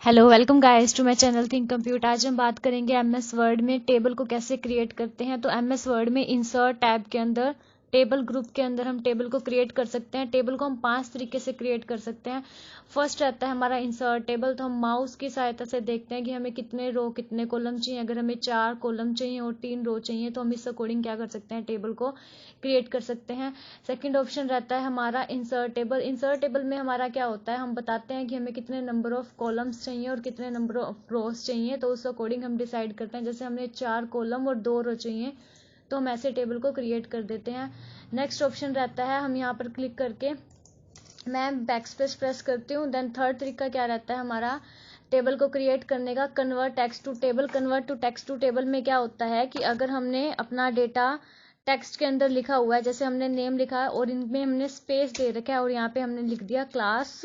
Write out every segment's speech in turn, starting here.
Hello welcome guys to my channel Think Compute. आज हम बात करेंगे एमएस वर्ड में टेबल को कैसे क्रिएट करते हैं। तो एमएस वर्ड में इंसर्ट टैब के अंदर टेबल ग्रुप के अंदर हम टेबल को क्रिएट कर सकते हैं। टेबल को हम 5 तरीके से क्रिएट कर सकते हैं। फर्स्ट रहता है हमारा इंसर्ट टेबल। तो हम माउस की सहायता से देखते हैं कि हमें कितने रो कितने कॉलम चाहिए। अगर हमें 4 कॉलम चाहिए और 3 रो चाहिए तो हम इस अकॉर्डिंग क्या कर सकते हैं, टेबल को क्रिएट कर सकते हैं। सेकंड ऑप्शन रहता है हमारा इंसर्ट टेबल। इंसर्ट टेबल में हमारा क्या होता है, हम बताते हैं कि हमें कितने नंबर ऑफ कॉलम्स चाहिए और कितने नंबर ऑफ रोज चाहिए, तो उस अकॉर्डिंग हम डिसाइड करते हैं। जैसे हमने 4 कॉलम और 2 रो चाहिए तो हम ऐसे टेबल को क्रिएट कर देते हैं। नेक्स्ट ऑप्शन रहता है, हम यहाँ पर क्लिक करके मैं बैकस्पेस प्रेस करती हूँ। देन थर्ड तरीका क्या रहता है हमारा टेबल को क्रिएट करने का, convert text to table. Convert to text to table में क्या होता है कि अगर हमने अपना डेटा टेक्स्ट के अंदर लिखा हुआ है, जैसे हमने नेम लिखा है और इनमें हमने स्पेस दे रखा है और यहाँ पे हमने लिख दिया क्लास,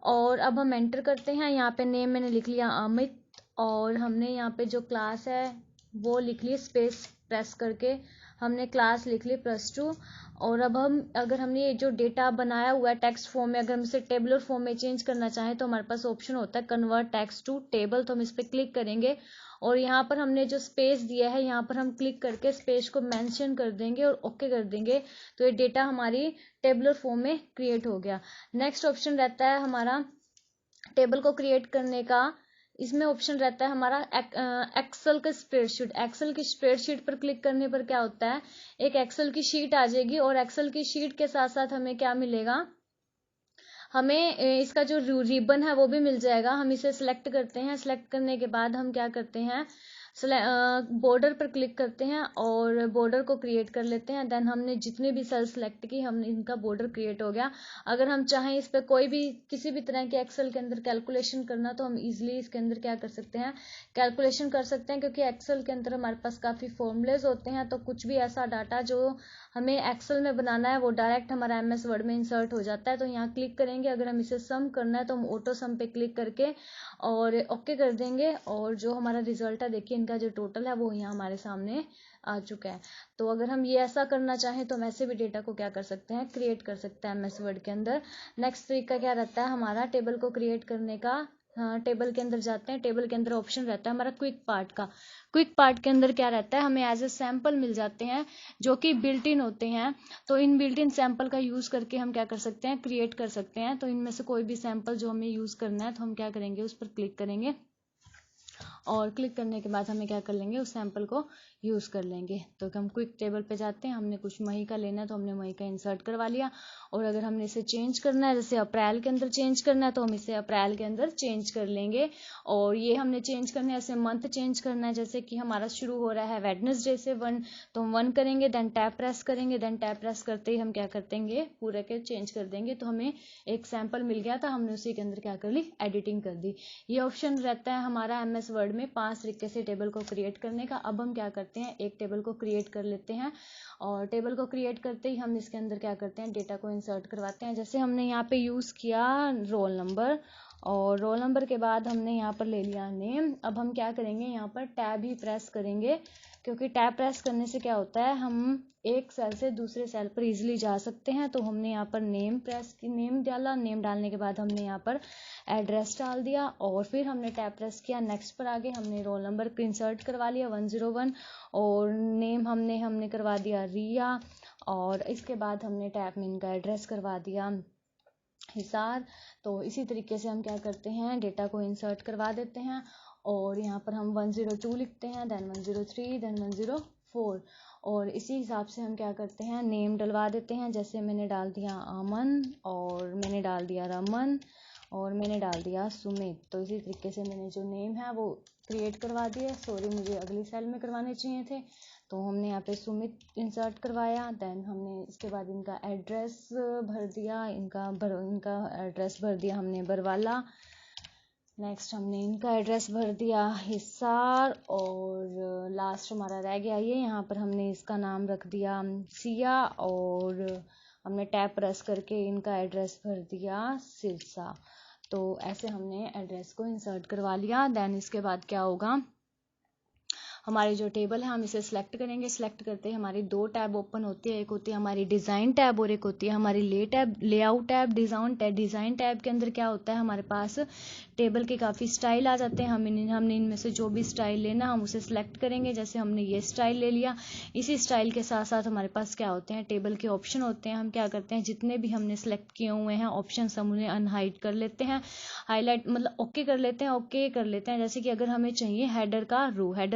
और अब हम एंटर करते हैं। यहाँ पे नेम मैंने लिख लिया अमित और हमने यहाँ पे जो क्लास है वो लिख ली, स्पेस प्रेस करके हमने क्लास लिख ली +2। और अब हम अगर हमने ये जो डेटा बनाया हुआ है टेक्स्ट फॉर्म में, अगर हम इसे टेबुलर फॉर्म में चेंज करना चाहें तो हमारे पास ऑप्शन होता है कन्वर्ट टेक्स्ट टू टेबल। तो हम इस पर क्लिक करेंगे और यहाँ पर हमने जो स्पेस दिया है यहाँ पर हम क्लिक करके स्पेस को मेंशन कर देंगे और ओके कर देंगे, तो ये डेटा हमारी टेबुलर फॉर्म में क्रिएट हो गया। नेक्स्ट ऑप्शन रहता है हमारा टेबल को क्रिएट करने का, इसमें ऑप्शन रहता है हमारा एक्सेल का स्प्रेडशीट। एक्सेल की स्प्रेडशीट पर क्लिक करने पर क्या होता है, एक एक्सेल की शीट आ जाएगी और एक्सेल की शीट के साथ साथ हमें क्या मिलेगा, हमें इसका जो रिबन है वो भी मिल जाएगा। हम इसे सिलेक्ट करते हैं। सिलेक्ट करने के बाद हम क्या करते हैं, बॉर्डर पर क्लिक करते हैं और बॉर्डर को क्रिएट कर लेते हैं। देन हमने जितने भी सेल सेलेक्ट की हमने इनका बॉर्डर क्रिएट हो गया। अगर हम चाहें इस पर कोई भी किसी भी तरह के एक्सेल के अंदर कैलकुलेशन करना तो हम इजीली इसके अंदर क्या कर सकते हैं, कैलकुलेशन कर सकते हैं, क्योंकि एक्सेल के अंदर हमारे पास काफ़ी फॉर्मूलेज होते हैं। तो कुछ भी ऐसा डाटा जो हमें एक्सेल में बनाना है वो डायरेक्ट हमारा एमएस वर्ड में इंसर्ट हो जाता है। तो यहाँ क्लिक करेंगे, अगर हम इसे सम करना है तो हम ऑटो सम पे क्लिक करके और ओके कर देंगे और जो हमारा रिजल्ट है देखिए इनका जो टोटल है वो यहाँ हमारे सामने आ चुका है। तो अगर हम ये ऐसा करना चाहें तो हम ऐसे भी डेटा को क्या कर सकते हैं, क्रिएट कर सकते हैं एमएस वर्ड के अंदर। नेक्स्ट तरीका क्या रहता है हमारा टेबल को क्रिएट करने का, टेबल के अंदर जाते हैं। टेबल के अंदर ऑप्शन रहता है हमारा क्विक पार्ट का। क्विक पार्ट के अंदर क्या रहता है, हमें एज ए सैंपल मिल जाते हैं जो कि बिल्ट इन होते हैं। तो इन बिल्ट इन सैंपल का यूज करके हम क्या कर सकते हैं, क्रिएट कर सकते हैं। तो इनमें से कोई भी सैंपल जो हमें यूज करना है तो हम क्या करेंगे, उस पर क्लिक करेंगे और क्लिक करने के बाद हमें क्या कर लेंगे, उस सैंपल को यूज कर लेंगे। तो हम क्विक टेबल पे जाते हैं, हमने कुछ मई का लेना है तो हमने मई का इंसर्ट करवा लिया। और अगर हमने इसे चेंज करना है, जैसे अप्रैल के अंदर चेंज करना है तो हम इसे अप्रैल के अंदर चेंज कर लेंगे। और ये हमने चेंज करना है, जैसे मंथ चेंज करना है, जैसे कि हमारा शुरू हो रहा है वेडनेसडे से 1, तो हम 1 करेंगे, देन टैप प्रेस करेंगे। देन टैप प्रेस करते ही हम क्या कर देंगे, पूरे के चेंज कर देंगे। तो हमें एक सैंपल मिल गया था, हमने उसी के अंदर क्या कर ली, एडिटिंग कर दी। ये ऑप्शन रहता है हमारा एमएस वर्ड में 5 तरीके से टेबल को क्रिएट करने का। अब हम क्या करते हैं, एक टेबल को क्रिएट कर लेते हैं और टेबल को क्रिएट करते ही हम इसके अंदर क्या करते हैं, डेटा को इंसर्ट करवाते हैं। जैसे हमने यहाँ पे यूज किया रोल नंबर और रोल नंबर के बाद हमने यहाँ पर ले लिया नेम। अब हम क्या करेंगे, यहाँ पर टैब ही प्रेस करेंगे, क्योंकि टैब प्रेस करने से क्या होता है, हम एक सेल से दूसरे सेल पर इजीली जा सकते हैं। तो हमने यहाँ पर नेम डाला। नेम डालने के बाद हमने यहाँ पर एड्रेस डाल दिया और फिर हमने टैब प्रेस किया। नेक्स्ट पर आगे हमने रोल नंबर को इंसर्ट करवा लिया 101 और नेम हमने करवा दिया रिया। और इसके बाद हमने टैब में इनका एड्रेस करवा दिया हिसार। तो इसी तरीके से हम क्या करते हैं, डेटा को इंसर्ट करवा देते हैं और यहाँ पर हम 102 लिखते हैं, देन 103, देन 104। और इसी हिसाब से हम क्या करते हैं, नेम डलवा देते हैं। जैसे मैंने डाल दिया अमन और मैंने डाल दिया रमन और मैंने डाल दिया सुमित। तो इसी तरीके से मैंने जो नेम है वो क्रिएट करवा दिया। सॉरी, मुझे अगली सेल में करवाने चाहिए थे, तो हमने यहाँ पे सुमित इंसर्ट करवाया। देन हमने इसके बाद इनका एड्रेस भर दिया, इनका एड्रेस भर दिया हमने बरवाला। नेक्स्ट हमने इनका एड्रेस भर दिया हिसार और लास्ट हमारा रह गया ये, यहाँ पर हमने इसका नाम रख दिया सिया और हमने टैब प्रेस करके इनका एड्रेस भर दिया सिरसा। तो ऐसे हमने एड्रेस को इंसर्ट करवा लिया। देन इसके बाद क्या होगा, हमारी जो टेबल है हम इसे सिलेक्ट करेंगे। सिलेक्ट करते ही हमारी दो टैब ओपन होती है, एक होती है हमारी डिज़ाइन टैब और एक होती है हमारी लेआउट टैब। डिज़ाइन टैब के अंदर क्या होता है, हमारे पास टेबल के काफ़ी स्टाइल आ जाते हैं। हमने इनमें से जो भी स्टाइल लेना हम उसे सिलेक्ट करेंगे। जैसे हमने ये स्टाइल ले लिया, इसी स्टाइल के साथ साथ हमारे पास क्या होते हैं, टेबल के ऑप्शन होते हैं। हम क्या करते हैं, जितने भी हमने सिलेक्ट किए हुए हैं ऑप्शन हम उन्हें अनहाइड कर लेते हैं, हाईलाइट मतलब ओके कर लेते हैं, ओके कर लेते हैं। जैसे कि अगर हमें चाहिए हेडर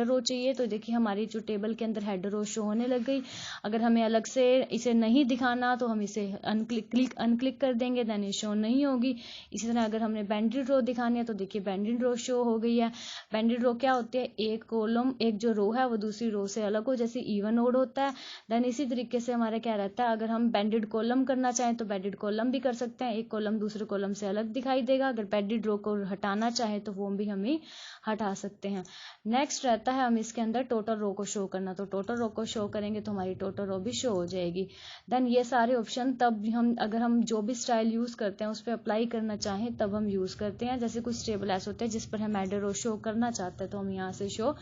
रो चाहिए तो देखिए हमारी जो टेबल के अंदर हेडर रो शो होने लग गई। अगर हमें अलग से इसे नहीं दिखाना तो हम इसे अनक्लिक कर देंगे, देन ये शो नहीं होगी। इसी तरह अगर हमने बैंडेड रो दिखानी है तो देखिए बैंडेड रो शो हो गई है। बैंडेड रो क्या होती है, एक कॉलम, एक जो रो है वो दूसरी रो से अलग हो, जैसे इवन ओड होता है। देन इसी तरीके से हमारा क्या रहता है, अगर हम बैंडेड कॉलम करना चाहें तो बैंडेड कॉलम भी कर सकते हैं, एक कॉलम दूसरे कॉलम से अलग दिखाई देगा। अगर बैंडेड रो को हटाना चाहे तो वो भी हम हटा सकते हैं। नेक्स्ट रहता है हम इसके अंदर टोटल रो को शो करना, तो टोटल रो को शो करेंगे तो हमारी टोटल रो भी शो हो जाएगी। देन ये सारे ऑप्शन तब हम अगर हम जो भी स्टाइल यूज करते हैं उस पर अप्लाई करना चाहें तब हम यूज करते हैं। जैसे कुछ टेबल ऐसे होते हैं जिस पर हम हेडर रो शो करना चाहते हैं तो हम यहाँ से शो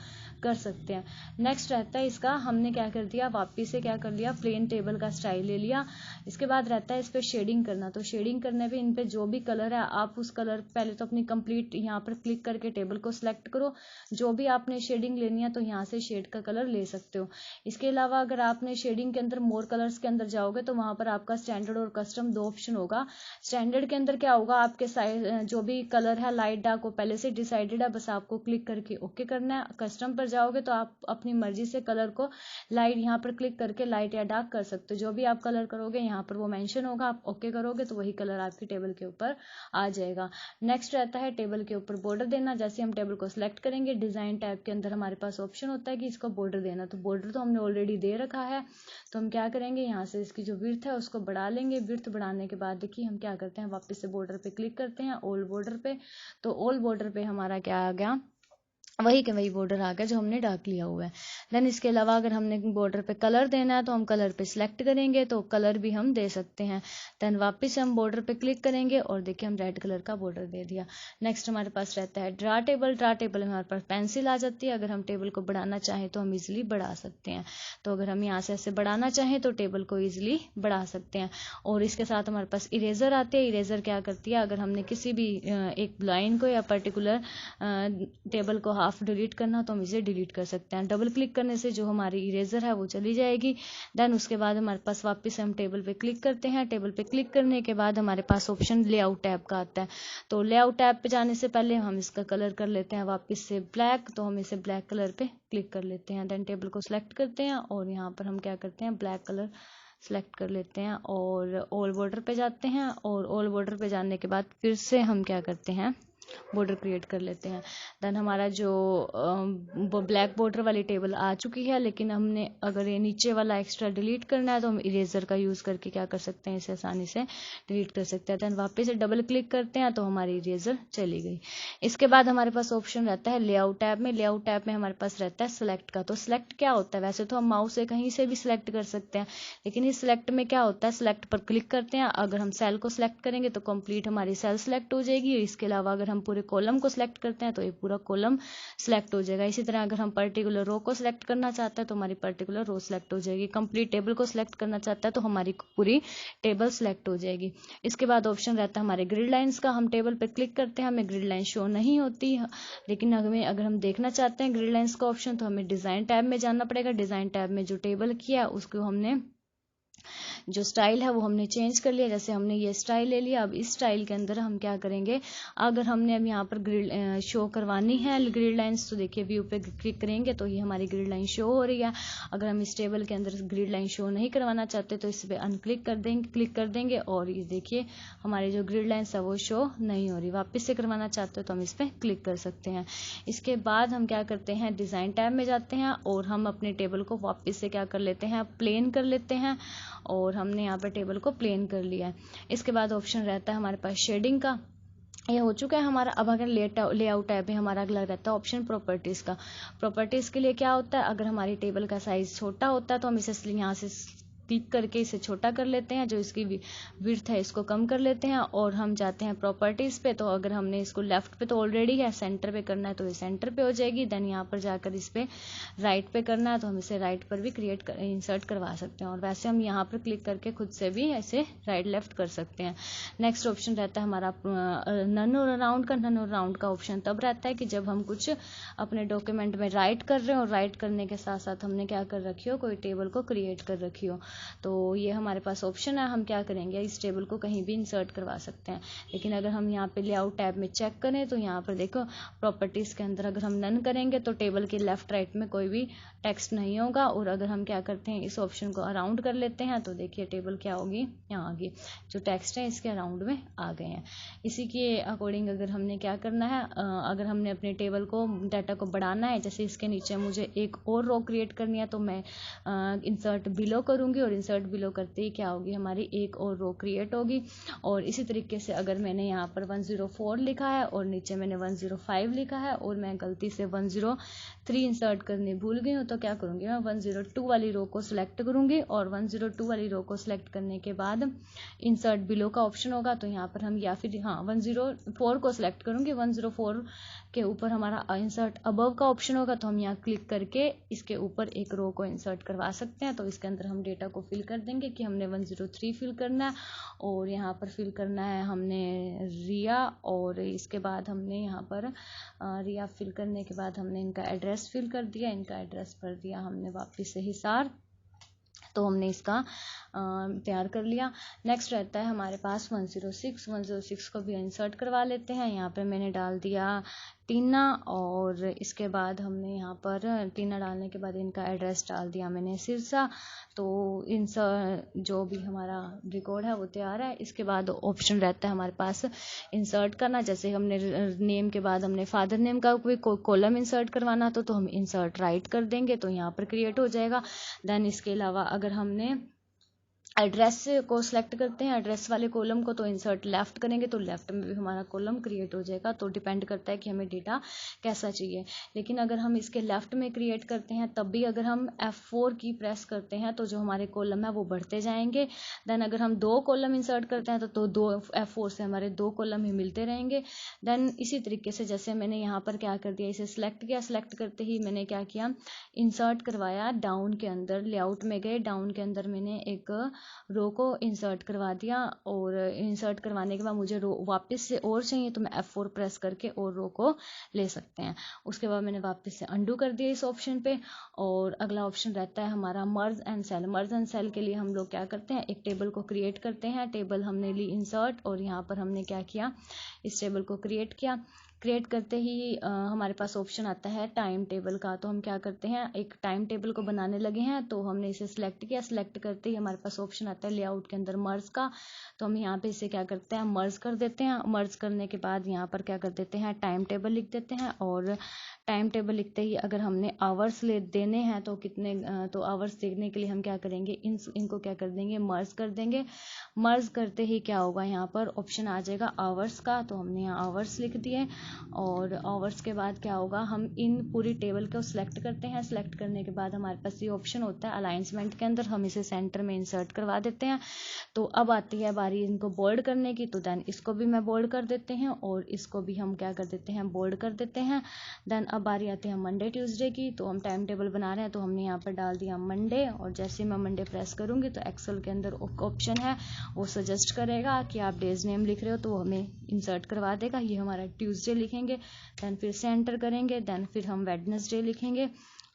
कर सकते हैं। नेक्स्ट रहता है इसका, हमने क्या कर दिया, वापिस से क्या कर लिया, प्लेन टेबल का स्टाइल ले लिया। इसके बाद रहता है इस पर शेडिंग करना, तो शेडिंग करने पे इन पे जो भी कलर है आप उस कलर पहले तो अपनी कंप्लीट यहाँ पर क्लिक करके टेबल को सिलेक्ट करो। जो भी आपने शेडिंग लेनी है तो यहाँ से शेड का कलर ले सकते हो। इसके अलावा अगर आपने शेडिंग के अंदर मोर कलर्स के अंदर जाओगे तो वहां पर आपका स्टैंडर्ड और कस्टम दो ऑप्शन होगा। स्टैंडर्ड के अंदर क्या होगा, आपके साइड जो भी कलर है लाइट डार्क वो पहले से डिसाइडेड है, बस आपको क्लिक करके ओके करना है। कस्टम पर जाओगे तो आप अपनी मर्जी से कलर को लाइट यहाँ पर क्लिक करके लाइट या डार्क कर सकते हो। जो भी आप कलर करोगे यहाँ पर वो मेंशन होगा, आप ओके करोगे तो वही कलर आपकी टेबल के ऊपर आ जाएगा। नेक्स्ट रहता है टेबल के ऊपर बॉर्डर देना। जैसे हम टेबल को सिलेक्ट करेंगे, डिजाइन टैब के अंदर हमारे पास ऑप्शन होता है कि इसको बॉर्डर देना, तो बॉर्डर तो हमने ऑलरेडी दे रखा है। तो हम क्या करेंगे, यहाँ से इसकी जो विड्थ है उसको बढ़ा लेंगे। विड्थ बढ़ाने के बाद देखिए हम क्या करते हैं, वापस से बॉर्डर पे क्लिक करते हैं, ऑल बॉर्डर पे। तो ऑल बॉर्डर पे हमारा क्या आ गया, वही के वही बॉर्डर आ गया जो हमने डार्क लिया हुआ है। देन इसके अलावा अगर हमने बॉर्डर पे कलर देना है तो हम कलर पे सिलेक्ट करेंगे तो कलर भी हम दे सकते हैं। देन वापस हम बॉर्डर पे क्लिक करेंगे और देखिए हम रेड कलर का बॉर्डर दे दिया। नेक्स्ट हमारे पास रहता है ड्रा टेबल। ड्रा टेबल में हमारे पास पेंसिल आ जाती है। अगर हम टेबल को बढ़ाना चाहें तो हम इजिली बढ़ा सकते हैं। तो अगर हम यहाँ से ऐसे बढ़ाना चाहें तो टेबल को इजिली बढ़ा सकते हैं। और इसके साथ हमारे पास इरेजर आती है। इरेजर क्या करती है, अगर हमने किसी भी एक लाइन को या पर्टिकुलर टेबल को हाफ डिलीट करना तो हम इसे डिलीट कर सकते हैं। डबल क्लिक करने से जो हमारी इरेजर है वो चली जाएगी। देन उसके बाद हमारे पास वापस हम टेबल पे क्लिक करते हैं। टेबल पे क्लिक करने के बाद हमारे पास ऑप्शन लेआउट टैब का आता है। तो लेआउट टैब पे जाने से पहले हम इसका कलर कर लेते हैं वापस से ब्लैक, तो हम इसे ब्लैक कलर पे क्लिक कर लेते हैं। देन टेबल को सिलेक्ट करते हैं और यहाँ पर हम क्या करते हैं, ब्लैक कलर सेलेक्ट कर लेते हैं और ऑल बॉर्डर पे जाते हैं। और ऑल बॉर्डर पे जाने के बाद फिर से हम क्या करते हैं, बॉर्डर क्रिएट कर लेते हैं। देन हमारा जो ब्लैक बॉर्डर वाली टेबल आ चुकी है, लेकिन हमने अगर ये नीचे वाला एक्स्ट्रा डिलीट करना है तो हम इरेजर का यूज करके क्या कर सकते हैं, इसे आसानी से डिलीट कर सकते हैं। देन वापस से डबल क्लिक करते हैं तो हमारी इरेजर चली गई। इसके बाद हमारे पास ऑप्शन रहता है लेआउट टैब में। लेआउट टैब में हमारे पास रहता है सिलेक्ट का। तो सिलेक्ट क्या होता है, वैसे तो हम माउस से कहीं से भी सिलेक्ट कर सकते हैं, लेकिन इस सिलेक्ट में क्या होता है, सिलेक्ट पर क्लिक करते हैं, अगर हम सेल को सिलेक्ट करेंगे तो कंप्लीट हमारी सेल सिलेक्ट हो जाएगी। इसके अलावा अगर हम पूरे कॉलम को सिलेक्ट करते हैं तो ये पूरा कॉलम सिलेक्ट हो जाएगा। इसी तरह अगर हम पर्टिकुलर रो को सिलेक्ट करना चाहते हैं तो हमारी पर्टिकुलर रो सिलेक्ट हो जाएगी। कंप्लीट टेबल को सिलेक्ट करना चाहता है तो हमारी पूरी टेबल सिलेक्ट हो जाएगी। इसके बाद ऑप्शन रहता है हमारे ग्रिड लाइंस का। हम टेबल पर क्लिक करते हैं, हमें ग्रिड लाइन शो नहीं होती, लेकिन अगर हम देखना चाहते हैं ग्रिड लाइंस का ऑप्शन तो हमें डिजाइन टैब में जाना पड़ेगा। डिजाइन टैब में जो टेबल किया उसको हमने जो स्टाइल है वो हमने चेंज कर लिया। जैसे हमने ये स्टाइल ले लिया, अब इस स्टाइल के अंदर हम क्या करेंगे, अगर हमने अब यहाँ पर ग्रिड शो करवानी है ग्रिड लाइंस तो देखिए व्यू पे क्लिक करेंगे तो ये हमारी ग्रिड लाइन शो हो रही है। अगर हम इस टेबल के अंदर ग्रिड लाइन शो नहीं करवाना चाहते तो इस पर अनक्लिक कर देंगे, क्लिक कर देंगे और ये देखिए हमारी जो ग्रिड लाइंस है वो शो नहीं हो रही। वापस से करवाना चाहते हो तो हम इस पर क्लिक कर सकते हैं। इसके बाद हम क्या करते हैं, डिजाइन टैब में जाते हैं और हम अपने टेबल को वापस से क्या कर लेते हैं, प्लेन कर लेते हैं। और हमने यहाँ पर टेबल को प्लेन कर लिया है। इसके बाद ऑप्शन रहता है हमारे पास शेडिंग का। ये हो चुका है हमारा। अब अगर लेआउट टैब में हमारा अगला रहता है ऑप्शन प्रॉपर्टीज का। प्रॉपर्टीज के लिए क्या होता है, अगर हमारी टेबल का साइज छोटा होता है तो हम इसे यहाँ से क्लिक करके इसे छोटा कर लेते हैं, जो इसकी विड्थ है इसको कम कर लेते हैं और हम जाते हैं प्रॉपर्टीज पे। तो अगर हमने इसको लेफ्ट पे तो ऑलरेडी है, सेंटर पे करना है तो ये सेंटर पे हो जाएगी। देन यहाँ पर जाकर इस पे राइट पे करना है तो हम इसे राइट पर भी इंसर्ट करवा सकते हैं, और वैसे हम यहाँ पर क्लिक करके खुद से भी ऐसे राइट लेफ्ट कर सकते हैं। नेक्स्ट ऑप्शन रहता है हमारा नन और अराउंड का। नन और अराउंड का ऑप्शन तब रहता है कि जब हम कुछ अपने डॉक्यूमेंट में राइट कर रहे हो और राइट करने के साथ साथ हमने क्या कर रखी हो, कोई टेबल को क्रिएट कर रखी हो। तो ये हमारे पास ऑप्शन है, हम क्या करेंगे इस टेबल को कहीं भी इंसर्ट करवा सकते हैं। लेकिन अगर हम यहाँ पे लेआउट टैब में चेक करें तो यहाँ पर देखो प्रॉपर्टीज के अंदर अगर हम नन करेंगे तो टेबल के लेफ्ट राइट में कोई भी टेक्स्ट नहीं होगा, और अगर हम क्या करते हैं इस ऑप्शन को अराउंड कर लेते हैं तो देखिए टेबल क्या होगी, यहाँ आ गई, जो टेक्स्ट है इसके अराउंड में आ गए हैं। इसी के अकॉर्डिंग अगर हमने क्या करना है, अगर हमने अपने टेबल को डाटा को बढ़ाना है, जैसे इसके नीचे मुझे एक और रो क्रिएट करनी है तो मैं इंसर्ट बिलो करूंगी, और इंसर्ट बिलो करते ही क्या होगी, हमारी एक और रो क्रिएट होगी। और इसी तरीके से अगर मैंने यहाँ पर 104 लिखा है और नीचे मैंने 105 लिखा है और मैं गलती से 103 इंसर्ट करने भूल गई हूँ, तो क्या करूंगी मैं 102 वाली रो को सिलेक्ट करूंगी, और 102 वाली रो को सिलेक्ट करने के बाद इंसर्ट बिलो का ऑप्शन होगा तो यहाँ पर हम, या फिर 104 को सिलेक्ट करूंगी, 104 के ऊपर हमारा इंसर्ट अबव का ऑप्शन होगा तो हम यहाँ क्लिक करके इसके ऊपर एक रो को इंसर्ट करवा सकते हैं। तो इसके अंदर हम डेटा को फिल कर देंगे कि हमने 103 फिल करना है, और यहाँ पर फिल करना है हमने रिया, और इसके बाद हमने यहाँ पर रिया फिल करने के बाद हमने इनका एड्रेस फिल कर दिया, इनका एड्रेस भर दिया हमने वापस से हिसार। तो हमने इसका तैयार कर लिया। नेक्स्ट रहता है हमारे पास 106 को भी इंसर्ट करवा लेते हैं। यहाँ पे मैंने डाल दिया टीना, और इसके बाद हमने यहाँ पर टीना डालने के बाद इनका एड्रेस डाल दिया मैंने सिरसा। तो जो भी हमारा रिकॉर्ड है वो तैयार है। इसके बाद ऑप्शन रहता है हमारे पास इंसर्ट करना, जैसे हमने नेम के बाद हमने फादर नेम का कोई कॉलम इंसर्ट करवाना तो हम इंसर्ट राइट कर देंगे तो यहाँ पर क्रिएट हो जाएगा। देन इसके अलावा अगर हमने एड्रेस को सिलेक्ट करते हैं, एड्रेस वाले कॉलम को, तो इंसर्ट लेफ्ट करेंगे तो लेफ्ट में भी हमारा कॉलम क्रिएट हो जाएगा। तो डिपेंड करता है कि हमें डेटा कैसा चाहिए। लेकिन अगर हम इसके लेफ्ट में क्रिएट करते हैं तब भी अगर हम F4 की प्रेस करते हैं तो जो हमारे कॉलम है वो बढ़ते जाएंगे। देन अगर हम 2 कॉलम इंसर्ट करते हैं तो 2 F4 से हमारे 2 कॉलम ही मिलते रहेंगे। देन इसी तरीके से जैसे मैंने यहाँ पर क्या कर दिया, इसे सिलेक्ट किया, सिलेक्ट करते ही मैंने क्या किया, इंसर्ट करवाया डाउन के अंदर, लेआउट में गए, डाउन के अंदर मैंने एक रो को इंसर्ट करवा दिया, और इंसर्ट करवाने के बाद मुझे रो वापस से और चाहिए तो मैं F4 प्रेस करके और रो को ले सकते हैं। उसके बाद मैंने वापस से अंडू कर दिया इस ऑप्शन पे। और अगला ऑप्शन रहता है हमारा merge and cell. Merge and cell के लिए हम लोग क्या करते हैं, एक टेबल को क्रिएट करते हैं। टेबल हमने ली इंसर्ट, और यहाँ पर हमने क्या किया, इस टेबल को क्रिएट किया। क्रिएट करते ही हमारे पास ऑप्शन आता है टाइम टेबल का। तो हम क्या करते हैं, एक टाइम टेबल को बनाने लगे हैं तो हमने इसे सिलेक्ट किया। सिलेक्ट करते ही हमारे पास ऑप्शन आता है लेआउट के अंदर मर्ज का। तो हम यहाँ पे इसे क्या करते हैं, मर्ज कर देते हैं। मर्ज करने के बाद यहाँ पर क्या कर देते हैं, टाइम टेबल लिख देते हैं। और टाइम टेबल लिखते ही अगर हमने आवर्स देने हैं तो कितने, तो आवर्स देखने के लिए हम क्या करेंगे, इनको क्या कर देंगे, मर्ज कर देंगे। मर्ज करते ही क्या होगा, यहाँ पर ऑप्शन आ जाएगा आवर्स का। तो हमने यहाँ आवर्स लिख दिए, और आवर्स के बाद क्या होगा, हम इन पूरी टेबल को सिलेक्ट करते हैं। सिलेक्ट करने के बाद हमारे पास ये ऑप्शन होता है अलाइंसमेंट के अंदर, हम इसे सेंटर में इंसर्ट करवा देते हैं। तो अब आती है बारी इनको बोल्ड करने की। तो देन इसको भी मैं बोल्ड कर देते हैं, और इसको भी हम क्या कर देते हैं, बोल्ड कर देते हैं। देन अब बारी आती है मंडे ट्यूसडे की। तो हम टाइम टेबल बना रहे हैं तो हमने यहाँ पर डाल दिया मंडे, और जैसे मैं मंडे प्रेस करूंगी तो एक्सेल के अंदर ऑप्शन है वो सजेस्ट करेगा कि आप डेज नेम लिख रहे हो तो वो हमें इंसर्ट करवा देगा। ये हमारा ट्यूसडे लिखेंगे, देन फिर से एंटर करेंगे, देन फिर हम वेडनेसडे लिखेंगे,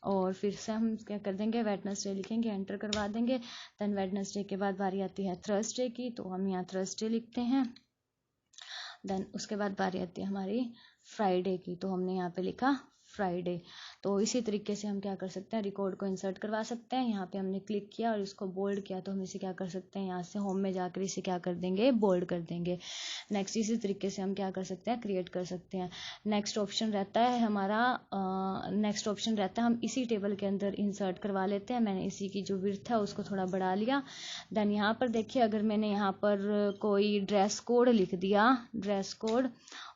और फिर से हम क्या कर देंगे, वेडनेसडे लिखेंगे, एंटर करवा देंगे। देन वेडनेसडे के बाद बारी आती है थर्सडे की। तो हम यहाँ थर्सडे लिखते हैं। देन उसके बाद बारी आती है हमारी फ्राइडे की। तो हमने यहाँ पे लिखा फ्राइडे। तो इसी तरीके से हम क्या कर सकते हैं, रिकॉर्ड को इंसर्ट करवा सकते हैं। यहाँ पे हमने क्लिक किया और इसको बोल्ड किया तो हम इसे क्या कर सकते हैं, यहाँ से होम में जाकर इसे क्या कर देंगे, बोल्ड कर देंगे। नेक्स्ट इसी तरीके से हम क्या कर सकते हैं, क्रिएट कर सकते हैं। नेक्स्ट ऑप्शन रहता है हमारा, नेक्स्ट ऑप्शन रहता है हम इसी टेबल के अंदर इंसर्ट करवा लेते हैं। मैंने इसी की जो विड्थ है उसको थोड़ा बढ़ा लिया। देन यहाँ पर देखिए, अगर मैंने यहाँ पर कोई ड्रेस कोड लिख दिया, ड्रेस कोड,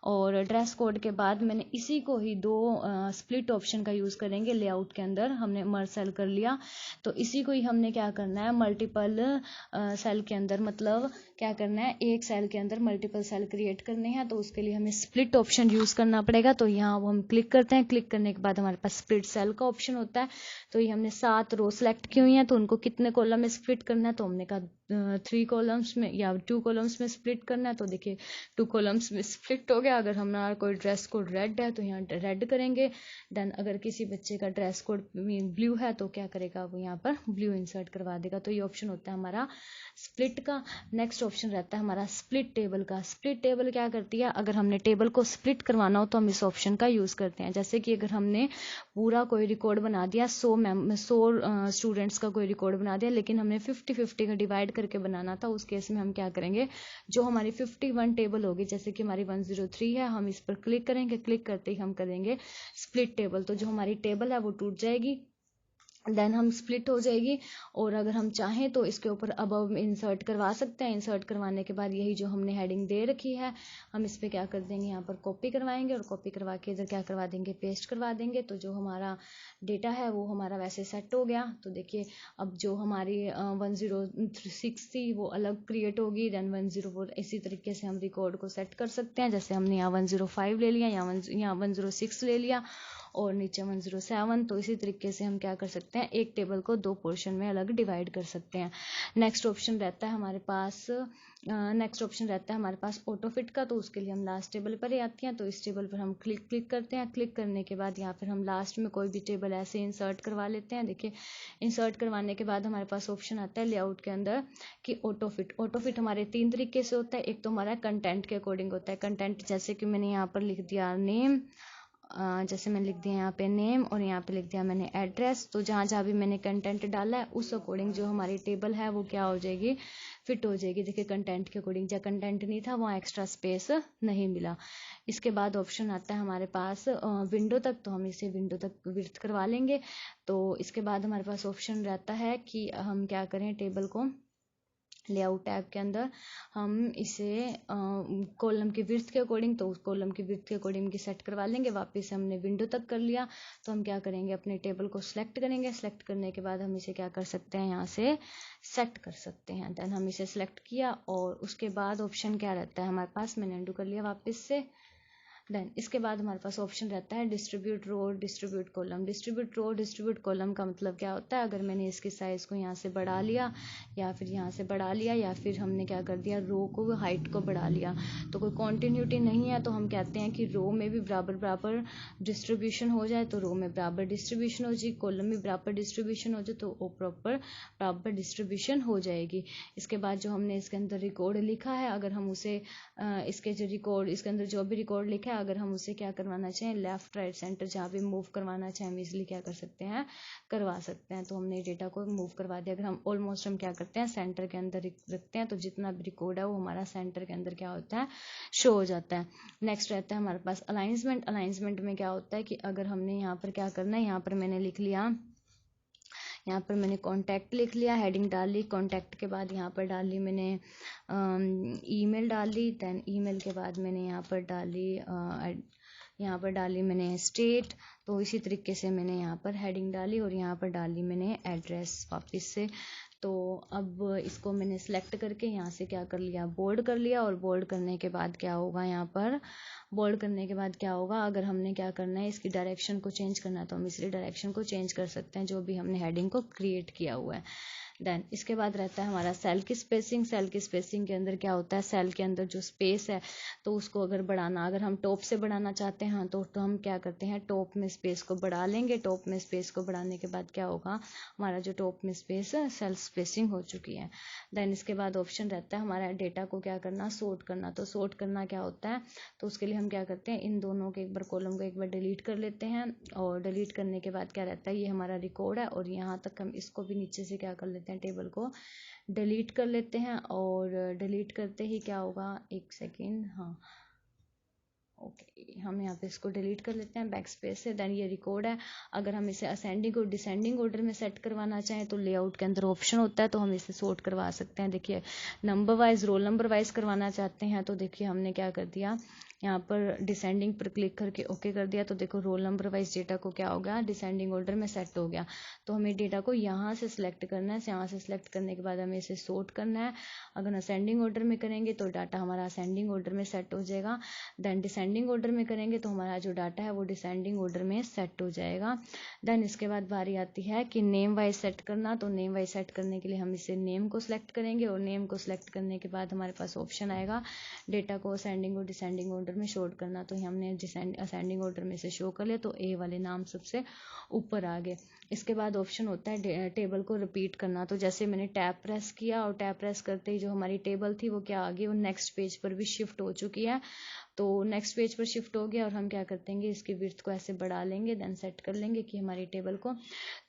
और ड्रेस कोड के बाद मैंने इसी को ही 2 स्प्लिट ऑप्शन का यूज़ करेंगे। लेआउट के अंदर हमने मर्ज सेल कर लिया, तो इसी को ही हमने क्या करना है, मल्टीपल सेल के अंदर, मतलब क्या करना है, एक सेल के अंदर मल्टीपल सेल क्रिएट करने हैं। तो उसके लिए हमें स्प्लिट ऑप्शन यूज़ करना पड़ेगा। तो यहाँ वो हम क्लिक करते हैं, क्लिक करने के बाद हमारे पास स्प्लिट सेल का ऑप्शन होता है। तो ये हमने 7 रो सेलेक्ट की हुई हैं, तो उनको कितने कॉलम में स्प्लिट करना है, तो हमने कहा 3 कॉलम्स में या 2 कॉलम्स में स्प्लिट करना है। तो देखिए 2 कॉलम्स में स्प्लिट हो गया। अगर हमारा कोई ड्रेस कोड रेड है तो यहाँ रेड करेंगे। देन अगर किसी बच्चे का ड्रेस कोड ब्लू है तो क्या करेगा, वो यहाँ पर ब्लू इंसर्ट करवा देगा। तो ये ऑप्शन होता है हमारा स्प्लिट का। नेक्स्ट ऑप्शन रहता है हमारा स्प्लिट टेबल का। स्प्लिट टेबल क्या करती है, अगर हमने टेबल को स्प्लिट करवाना हो तो हम इस ऑप्शन का यूज़ करते हैं। जैसे कि अगर हमने पूरा कोई रिकॉर्ड बना दिया, 100 स्टूडेंट्स का कोई रिकॉर्ड बना दिया, लेकिन हमने 50-50 का डिवाइड करके बनाना था, उस केस में हम क्या करेंगे, जो हमारी 51 टेबल होगी, जैसे कि हमारी 103 है, हम इस पर क्लिक करेंगे। क्लिक करते ही हम करेंगे स्प्लिट टेबल, तो जो हमारी टेबल है वो टूट जाएगी, देन हम स्प्लिट हो जाएगी। और अगर हम चाहें तो इसके ऊपर अबव इंसर्ट करवा सकते हैं। इंसर्ट करवाने के बाद यही जो हमने हेडिंग दे रखी है, हम इस पे क्या कर देंगे, यहाँ पर कॉपी करवाएंगे, और कॉपी करवा के इधर क्या करवा देंगे, पेस्ट करवा देंगे। तो जो हमारा डेटा है वो हमारा वैसे सेट हो गया। तो देखिए अब जो हमारी 106 थी वो अलग क्रिएट होगी, देन 104, इसी तरीके से हम रिकॉर्ड को सेट कर सकते हैं। जैसे हमने यहाँ 105 ले लिया, यहाँ 106 ले लिया, और नीचे 107। तो इसी तरीके से हम क्या कर सकते हैं, एक टेबल को 2 पोर्शन में अलग डिवाइड कर सकते हैं। नेक्स्ट ऑप्शन रहता है हमारे पास ऑटो फिट का। तो उसके लिए हम लास्ट टेबल पर ही आते हैं। तो इस टेबल पर हम क्लिक करते हैं। क्लिक करने के बाद यहाँ पर हम लास्ट में कोई भी टेबल ऐसे इंसर्ट करवा लेते हैं। देखिए इंसर्ट करवाने के बाद हमारे पास ऑप्शन आता है लेआउट के अंदर कि ऑटो फिट हमारे 3 तरीके से होता है। एक तो हमारा कंटेंट के अकॉर्डिंग होता है। कंटेंट जैसे कि मैंने यहाँ पर लिख दिया नेम, जैसे मैंने लिख दिया यहाँ पे नेम, और यहाँ पे लिख दिया मैंने एड्रेस। तो जहाँ जहाँ भी मैंने कंटेंट डाला है उस अकॉर्डिंग जो हमारी टेबल है वो क्या हो जाएगी, फिट हो जाएगी। देखिए कंटेंट के अकॉर्डिंग, जहाँ कंटेंट नहीं था वहाँ एक्स्ट्रा स्पेस नहीं मिला। इसके बाद ऑप्शन आता है हमारे पास विंडो तक। तो हम इसे विंडो तक विड्थ करवा लेंगे। तो इसके बाद हमारे पास ऑप्शन रहता है कि हम क्या करें, टेबल को लेआउट टैब के अंदर हम इसे कॉलम की विड्थ के अकॉर्डिंग, तो उस कॉलम की विड्थ के अकॉर्डिंग की सेट करवा लेंगे। वापस हमने विंडो तक कर लिया, तो हम क्या करेंगे, अपने टेबल को सिलेक्ट करेंगे। सिलेक्ट करने के बाद हम इसे क्या कर सकते हैं, यहाँ से सेट कर सकते हैं। देन हम इसे सिलेक्ट किया, और उसके बाद ऑप्शन क्या रहता है हमारे पास, मैंने अंडू कर लिया वापस से। देन इसके बाद हमारे पास ऑप्शन रहता है डिस्ट्रीब्यूट रो, डिस्ट्रीब्यूट कॉलम। डिस्ट्रीब्यूट रो, डिस्ट्रीब्यूट कॉलम का मतलब क्या होता है, अगर मैंने इसके साइज को यहाँ से बढ़ा लिया, या फिर यहाँ से बढ़ा लिया, या फिर हमने क्या कर दिया, रो को हाइट को बढ़ा लिया, तो कोई कॉन्टिन्यूटी नहीं है, तो हम कहते हैं कि रो में भी बराबर बराबर डिस्ट्रीब्यूशन हो जाए, तो रो में बराबर डिस्ट्रीब्यूशन हो जाए, कॉलम में बराबर डिस्ट्रीब्यूशन हो जाए, तो वो प्रॉपर बराबर डिस्ट्रीब्यूशन हो जाएगी। इसके बाद जो हमने इसके अंदर रिकॉर्ड लिखा है, अगर हम उसे इसके अंदर जो भी रिकॉर्ड लिखा है, अगर हम उसे क्या करवाना चाहें, लेफ्ट राइट सेंटर जहाँ भी मूव करवाना चाहें, हम इसलिए क्या कर सकते हैं, करवा सकते हैं। तो हमने डेटा को मूव करवा दिया। अगर हम ऑलमोस्ट हम क्या करते हैं, सेंटर के अंदर रखते हैं, तो जितना भी रिकॉर्ड है वो हमारा सेंटर के अंदर क्या होता है, शो हो जाता है। नेक्स्ट रहता है हमारे पास अलाइंसमेंट। अलाइंसमेंट में क्या होता है कि अगर हमने यहाँ पर क्या करना है, यहाँ पर मैंने लिख लिया, यहाँ पर मैंने कॉन्टैक्ट लिख लिया, हेडिंग डाल ली, कॉन्टैक्ट के बाद यहाँ पर डाल ली मैंने ईमेल डाल ली। देन ईमेल के बाद मैंने यहाँ पर डाली मैंने स्टेट। तो इसी तरीके से मैंने यहाँ पर हेडिंग डाली, और यहाँ पर डाली मैंने एड्रेस वापस से। तो अब इसको मैंने सेलेक्ट करके यहाँ से क्या कर लिया, बोल्ड कर लिया। और बोल्ड करने के बाद क्या होगा, यहाँ पर बोल्ड करने के बाद क्या होगा, अगर हमने क्या करना है, इसकी डायरेक्शन को चेंज करना है, तो हम इसलिए डायरेक्शन को चेंज कर सकते हैं, जो भी हमने हेडिंग को क्रिएट किया हुआ है। देन इसके बाद रहता है हमारा सेल की स्पेसिंग। सेल की स्पेसिंग के अंदर क्या होता है, सेल के अंदर जो स्पेस है, तो उसको अगर बढ़ाना, अगर हम टॉप से बढ़ाना चाहते हैं, तो हम क्या करते हैं, टॉप में स्पेस को बढ़ा लेंगे। टॉप में स्पेस को बढ़ाने के बाद क्या होगा, हमारा जो टॉप में स्पेस है, सेल स्पेसिंग हो चुकी है। देन इसके बाद ऑप्शन रहता है हमारा डेटा को क्या करना, सॉर्ट करना। तो सॉर्ट करना क्या होता है, तो उसके लिए हम क्या करते हैं, इन दोनों के एक बार कॉलम को एक बार डिलीट कर लेते हैं, और डिलीट करने के बाद क्या रहता है, ये हमारा रिकॉर्ड है, और यहाँ तक हम इसको भी नीचे से क्या कर लेते हैं, टेबल को डिलीट कर लेते हैं। और डिलीट करते ही क्या होगा, एक सेकेंड, हाँ ओके, हम यहाँ पे इसको डिलीट कर लेते हैं बैक स्पेस से। देन ये रिकॉर्ड है। अगर हम इसे असेंडिंग और डिसेंडिंग ऑर्डर में सेट करवाना चाहें, तो लेआउट के अंदर ऑप्शन होता है, तो हम इसे सॉर्ट करवा सकते हैं। देखिए number wise, roll number wise करवाना चाहते हैं, तो देखिए हमने क्या कर दिया, यहाँ पर डिसेंडिंग पर क्लिक करके ओके कर दिया तो देखो रोल नंबर वाइज डेटा को क्या हो गया, डिसेंडिंग ऑर्डर में सेट हो गया। तो हमें डेटा को यहाँ से सिलेक्ट करना है, यहाँ से सिलेक्ट करने के बाद हमें इसे सॉर्ट करना है। अगर असेंडिंग ऑर्डर में करेंगे तो डाटा हमारा असेंडिंग ऑर्डर में सेट हो जाएगा, देन डिसेंडिंग ऑर्डर में करेंगे तो हमारा जो डाटा है वो डिसेंडिंग ऑर्डर में सेट हो जाएगा। देन इसके बाद बारी आती है कि नेम वाइज सेट करना। तो नेम वाइज सेट करने के लिए हम इसे नेम को सिलेक्ट करेंगे और नेम को सिलेक्ट करने के बाद हमारे पास ऑप्शन आएगा डेटा को असेंडिंग और डिसेंडिंग ऑर्डर में शॉर्ट करना। तो हमने असेंडिंग ऑर्डर में से शो कर लिया तो ए वाले नाम सबसे ऊपर आ गए। इसके बाद ऑप्शन होता है टेबल को रिपीट करना। तो जैसे मैंने टैब प्रेस किया और टैब प्रेस करते ही जो हमारी टेबल थी वो क्या आ गई, वो नेक्स्ट पेज पर भी शिफ्ट हो चुकी है। तो नेक्स्ट पेज पर शिफ्ट हो गया और हम क्या करते हैं इसकी विड्थ को ऐसे बढ़ा लेंगे, देन सेट कर लेंगे कि हमारी टेबल को,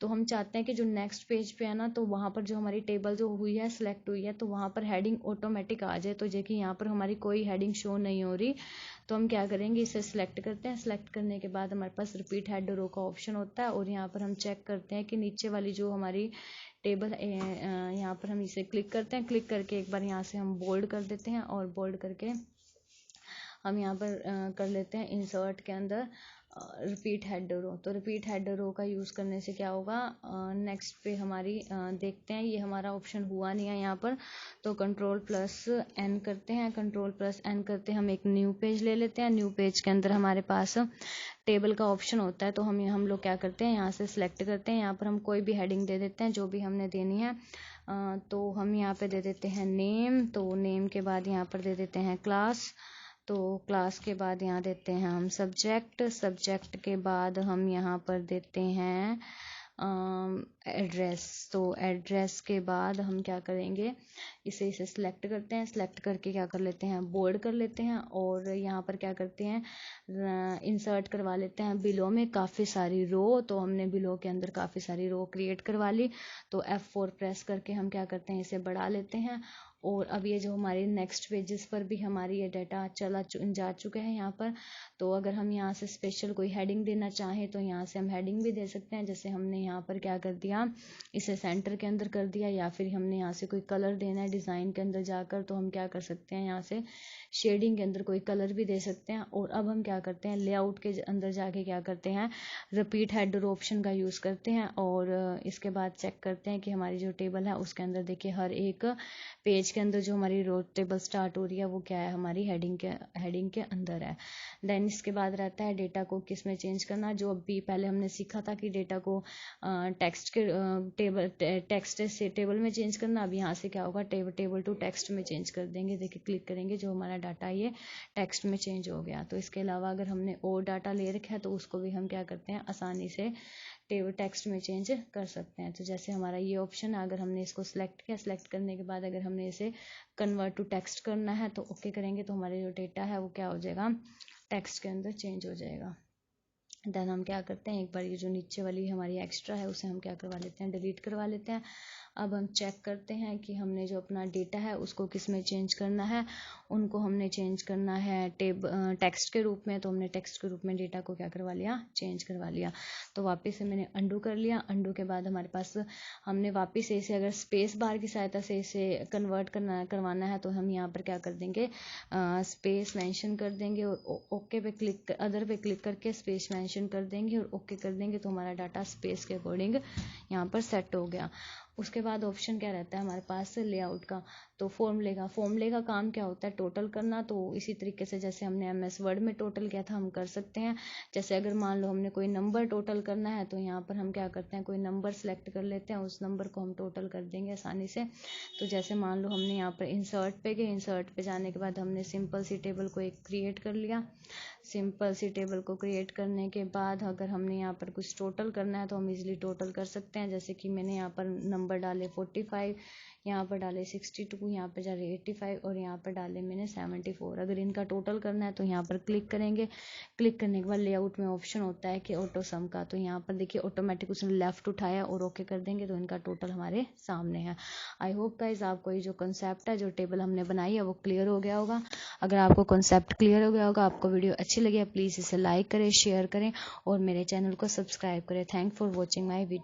तो हम चाहते हैं कि जो नेक्स्ट पेज पे है ना तो वहाँ पर जो हमारी टेबल जो हुई है सिलेक्ट हुई है तो वहाँ पर हेडिंग ऑटोमेटिक आ जाए। तो देखिए यहाँ पर हमारी कोई हेडिंग शो नहीं हो रही, तो हम क्या करेंगे इसे सिलेक्ट करते हैं। सिलेक्ट करने के बाद हमारे पास रिपीट हेड रो का ऑप्शन होता है और यहाँ पर हम चेक करते हैं कि नीचे वाली जो हमारी टेबल यहाँ पर हम इसे क्लिक करते हैं। क्लिक करके एक बार यहाँ से हम बोल्ड कर देते हैं और बोल्ड करके हम यहाँ पर कर लेते हैं इंसर्ट के अंदर रिपीट हेड रो। तो रिपीट हेड रो का यूज़ करने से क्या होगा, नेक्स्ट पे हमारी देखते हैं ये हमारा ऑप्शन हुआ नहीं है यहाँ पर, तो कंट्रोल प्लस एन करते हैं। कंट्रोल प्लस एन करते हम एक न्यू पेज ले लेते हैं। न्यू पेज के अंदर हमारे पास टेबल का ऑप्शन होता है, तो हम लोग क्या करते हैं यहाँ से सिलेक्ट करते हैं। यहाँ पर हम कोई भी हेडिंग दे देते हैं जो भी हमने देनी है। तो हम यहाँ पे दे देते हैं नेम। तो नेम के बाद यहाँ पर दे देते हैं क्लास। तो क्लास के बाद यहाँ देते हैं हम सब्जेक्ट। सब्जेक्ट के बाद हम यहाँ पर देते हैं एड्रेस। तो एड्रेस के बाद हम क्या करेंगे इसे सिलेक्ट करते हैं। सिलेक्ट करके क्या कर लेते हैं, बोल्ड कर लेते हैं और यहाँ पर क्या करते हैं इंसर्ट करवा लेते हैं बिलो में काफ़ी सारी रो। तो हमने बिलो के अंदर काफ़ी सारी रो क्रिएट करवा ली। तो F4 प्रेस करके हम क्या करते हैं इसे बढ़ा लेते हैं। और अब ये जो हमारे नेक्स्ट पेजेस पर भी हमारी ये डाटा जा चुका है यहाँ पर। तो अगर हम यहाँ से स्पेशल कोई हेडिंग देना चाहें तो यहाँ से हम हेडिंग भी दे सकते हैं। जैसे हमने यहाँ पर क्या कर दिया इसे सेंटर के अंदर कर दिया, या फिर हमने यहाँ से कोई कलर देना है डिज़ाइन के अंदर जाकर तो हम क्या कर सकते हैं यहाँ से शेडिंग के अंदर कोई कलर भी दे सकते हैं। और अब हम क्या करते हैं लेआउट के अंदर जाके क्या करते हैं रिपीट हेड रो ऑप्शन का यूज़ करते हैं और इसके बाद चेक करते हैं कि हमारी जो टेबल है उसके अंदर देखिए हर एक पेज के अंदर जो हमारी रो टेबल स्टार्ट हो रही है वो क्या है हमारी हेडिंग के अंदर है। देन इसके बाद रहता है डेटा को किस में चेंज करना। जो अभी पहले हमने सीखा था कि डेटा को टेक्स्ट के टेक्स्ट से टेबल में चेंज करना, अब यहाँ से क्या होगा टेबल टू टेक्स्ट में चेंज कर देंगे। देखिए क्लिक करेंगे जो हमारा डाटा ये टेक्स्ट में चेंज हो गया। तो इसके अलावा अगर हमने और डाटा ले रखा है तो उसको भी हम क्या करते हैं आसानी से टेक्स्ट में चेंज कर सकते हैं। तो जैसे हमारा ये ऑप्शन है, अगर हमने इसको सिलेक्ट किया, सिलेक्ट करने के बाद अगर हमने इसे कन्वर्ट टू टेक्स्ट करना है तो ओके करेंगे तो हमारे जो डेटा है वो क्या हो जाएगा टेक्स्ट के अंदर चेंज हो जाएगा। देन हम क्या करते हैं एक बार ये जो नीचे वाली हमारी एक्स्ट्रा है उसे हम क्या करवा लेते हैं डिलीट करवा लेते हैं। अब हम चेक करते हैं कि हमने जो अपना डेटा है उसको किस में चेंज करना है। उनको हमने चेंज करना है टेक्स्ट के रूप में। तो हमने टेक्स्ट के रूप में डेटा को क्या करवा लिया चेंज करवा लिया। तो वापस से मैंने अंडू कर लिया। अंडू के बाद हमारे पास हमने वापस से इसे अगर स्पेस बार की सहायता से इसे कन्वर्ट करवाना है तो हम यहाँ पर क्या कर देंगे स्पेस मेंशन कर देंगे और ओके पे क्लिक अदर पे क्लिक करके स्पेस मेंशन कर देंगे और ओके कर देंगे तो हमारा डाटा स्पेस के अकॉर्डिंग यहाँ पर सेट हो गया। उसके बाद ऑप्शन क्या रहता है हमारे पास लेआउट का। तो फॉर्मूले का काम क्या होता है टोटल करना। तो इसी तरीके से जैसे हमने MS वर्ड में टोटल किया था हम कर सकते हैं। जैसे अगर मान लो हमने कोई नंबर टोटल करना है तो यहाँ पर हम क्या करते हैं कोई नंबर सेलेक्ट कर लेते हैं, उस नंबर को हम टोटल कर देंगे आसानी से। तो जैसे मान लो हमने यहाँ पर इंसर्ट पे गए, इंसर्ट पे जाने के बाद हमने सिंपल सी टेबल को एक क्रिएट कर लिया। सिंपल सी टेबल को क्रिएट करने के बाद अगर हमने यहाँ पर कुछ टोटल करना है तो हम इजीली टोटल कर सकते हैं। जैसे कि मैंने यहाँ पर नंबर डाले 45, यहाँ पर डाले 62, यहाँ पर डाले 85 और यहाँ पर डाले मैंने 74। अगर इनका टोटल करना है तो यहाँ पर क्लिक करेंगे। क्लिक करने के बाद लेआउट में ऑप्शन होता है कि ऑटो सम का। तो यहाँ पर देखिए ऑटोमेटिक उसने लेफ्ट उठाया और ओके कर देंगे तो इनका टोटल हमारे सामने है। आई होप गाइस आपको ये जो कंसेप्ट है जो टेबल हमने बनाई है वो क्लियर हो गया होगा। अगर आपको कंसेप्ट क्लियर हो गया होगा, आपको वीडियो अच्छी लगी है, प्लीज़ इसे लाइक करें, शेयर करें और मेरे चैनल को सब्सक्राइब करें। Thank for watching my video.